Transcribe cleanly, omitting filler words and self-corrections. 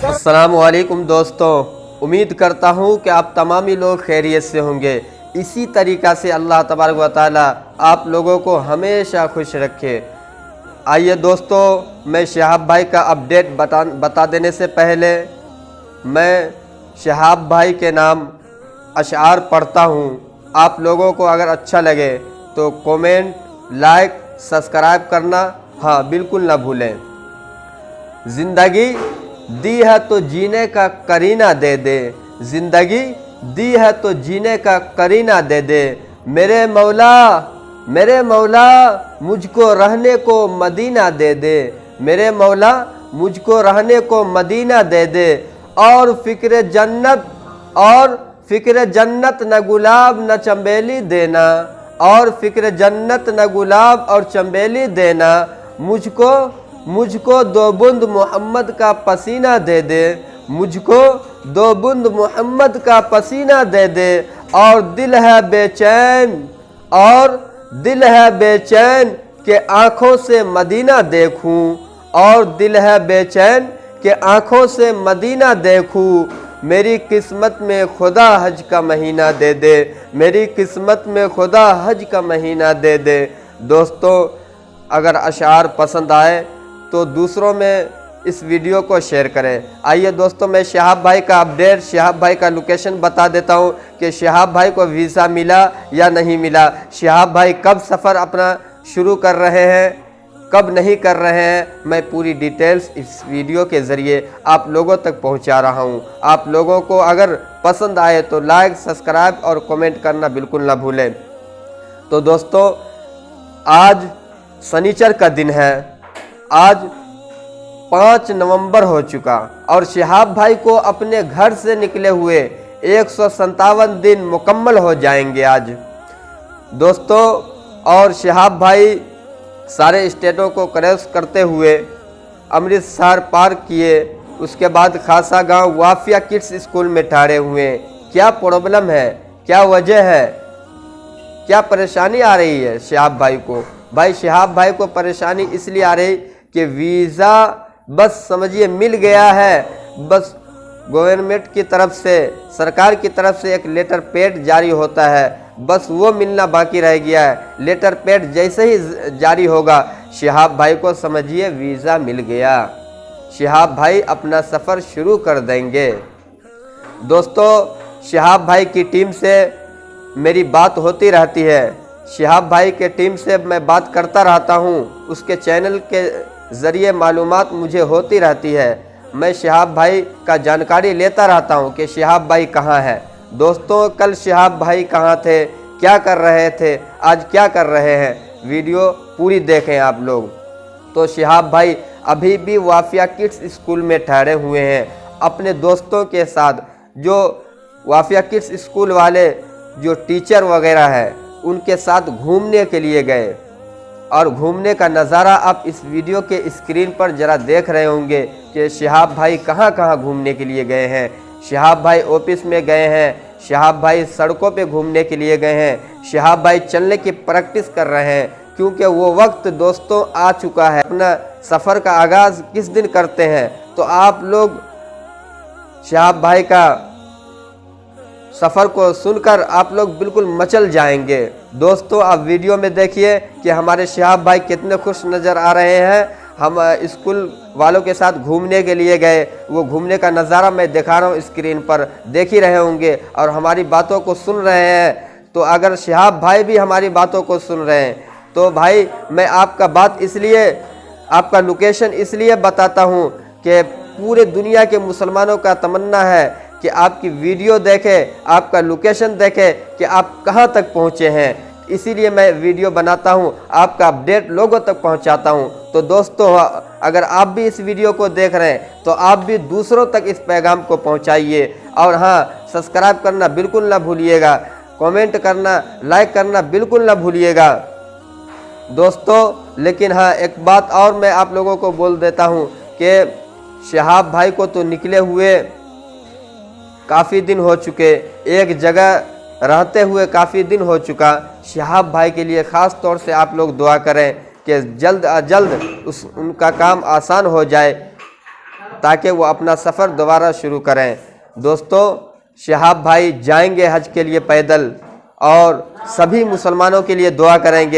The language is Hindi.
अस्सलामुअलैकुम दोस्तों, उम्मीद करता हूँ कि आप तमामी लोग खैरियत से होंगे। इसी तरीक़ा से अल्लाह तबारक व तआला आप लोगों को हमेशा खुश रखे। आइए दोस्तों, मैं शहाब भाई का अपडेट बता देने से पहले मैं शहाब भाई के नाम अशआर पढ़ता हूँ। आप लोगों को अगर अच्छा लगे तो कमेंट, लाइक, सब्सक्राइब करना बिल्कुल ना भूलें। ज़िंदगी दी है तो जीने का करीना दे दे, ज़िंदगी दी है तो जीने का करीना दे दे। मेरे मौला मुझको रहने को मदीना दे दे, मेरे मौला मुझको रहने को मदीना दे दे। और फ़िक्र जन्नत न गुलाब न चंबेली देना, और फ़िक्र जन्नत न गुलाब और चंबेली देना। मुझको दो बूंद मोहम्मद का पसीना दे दे, मुझको दो बूंद मोहम्मद का पसीना दे दे। और दिल है बेचैन के आँखों से मदीना देखूं, और दिल है बेचैन के आँखों से मदीना देखूं। मेरी किस्मत में खुदा हज का महीना दे दे, मेरी किस्मत में खुदा हज का महीना दे दे। दोस्तों, अगर अशार पसंद आए तो दूसरों में इस वीडियो को शेयर करें। आइए दोस्तों, मैं शहाब भाई का अपडेट, शहाब भाई का लोकेशन बता देता हूं कि शहाब भाई को वीज़ा मिला या नहीं मिला, शहाब भाई कब सफ़र अपना शुरू कर रहे हैं, कब नहीं कर रहे हैं। मैं पूरी डिटेल्स इस वीडियो के ज़रिए आप लोगों तक पहुंचा रहा हूं। आप लोगों को अगर पसंद आए तो लाइक, सब्सक्राइब और कमेंट करना बिल्कुल ना भूलें। तो दोस्तों, आज शनिचर का दिन है, आज 5 नवंबर हो चुका और शहाब भाई को अपने घर से निकले हुए 157 दिन मुकम्मल हो जाएंगे आज दोस्तों। और शहाब भाई सारे स्टेटों को क्रॉस करते हुए अमृतसर पार किए, उसके बाद खासा गांव वाफिया किड्स स्कूल में ठहरे हुए। क्या प्रॉब्लम है, क्या वजह है, क्या परेशानी आ रही है शहाब भाई को? भाई शहाब भाई को परेशानी इसलिए आ रही कि वीज़ा बस समझिए मिल गया है, बस गवर्नमेंट की तरफ से, सरकार की तरफ से एक लेटर पैड जारी होता है, बस वो मिलना बाकी रह गया है। लेटर पैड जैसे ही जारी होगा शहाब भाई को समझिए वीज़ा मिल गया, शहाब भाई अपना सफ़र शुरू कर देंगे। दोस्तों, शहाब भाई की टीम से मेरी बात होती रहती है, शहाब भाई के टीम से मैं बात करता रहता हूँ, उसके चैनल के ज़रिए मालूमात मुझे होती रहती है। मैं शहाब भाई का जानकारी लेता रहता हूँ कि शहाब भाई कहाँ है। दोस्तों, कल शहाब भाई कहाँ थे, क्या कर रहे थे, आज क्या कर रहे हैं, वीडियो पूरी देखें आप लोग। तो शहाब भाई अभी भी वाफिया किड्स स्कूल में ठहरे हुए हैं अपने दोस्तों के साथ। जो वाफिया किड्स स्कूल वाले जो टीचर वगैरह हैं उनके साथ घूमने के लिए गए, और घूमने का नज़ारा आप इस वीडियो के स्क्रीन पर ज़रा देख रहे होंगे कि शहाब भाई कहाँ कहाँ घूमने के लिए गए हैं। शहाब भाई ऑफिस में गए हैं, शहाब भाई सड़कों पे घूमने के लिए गए हैं, शहाब भाई चलने की प्रैक्टिस कर रहे हैं, क्योंकि वो वक्त दोस्तों आ चुका है। अपना सफ़र का आगाज़ किस दिन करते हैं तो आप लोग शहाब भाई का सफ़र को सुनकर आप लोग बिल्कुल मचल जाएंगे। दोस्तों, आप वीडियो में देखिए कि हमारे शहाब भाई कितने खुश नज़र आ रहे हैं। हम स्कूल वालों के साथ घूमने के लिए गए, वो घूमने का नज़ारा मैं दिखा रहा हूँ स्क्रीन पर, देख ही रहे होंगे और हमारी बातों को सुन रहे हैं। तो अगर शहाब भाई भी हमारी बातों को सुन रहे हैं तो भाई मैं आपका बात इसलिए, आपका लोकेशन इसलिए बताता हूँ कि पूरे दुनिया के मुसलमानों का तमन्ना है कि आपकी वीडियो देखें, आपका लोकेशन देखें कि आप कहां तक पहुंचे हैं। इसीलिए मैं वीडियो बनाता हूं, आपका अपडेट लोगों तक पहुंचाता हूं। तो दोस्तों, अगर आप भी इस वीडियो को देख रहे हैं तो आप भी दूसरों तक इस पैगाम को पहुंचाइए। और हाँ, सब्सक्राइब करना बिल्कुल ना भूलिएगा, कमेंट करना, लाइक करना बिल्कुल ना भूलिएगा दोस्तों। लेकिन हाँ, एक बात और मैं आप लोगों को बोल देता हूँ कि शहाब भाई को तो निकले हुए काफ़ी दिन हो चुके, एक जगह रहते हुए काफ़ी दिन हो चुका। शहाब भाई के लिए ख़ास तौर से आप लोग दुआ करें कि जल्द अज जल्द उनका काम आसान हो जाए ताकि वो अपना सफ़र दोबारा शुरू करें। दोस्तों, शहाब भाई जाएंगे हज के लिए पैदल और सभी मुसलमानों के लिए दुआ करेंगे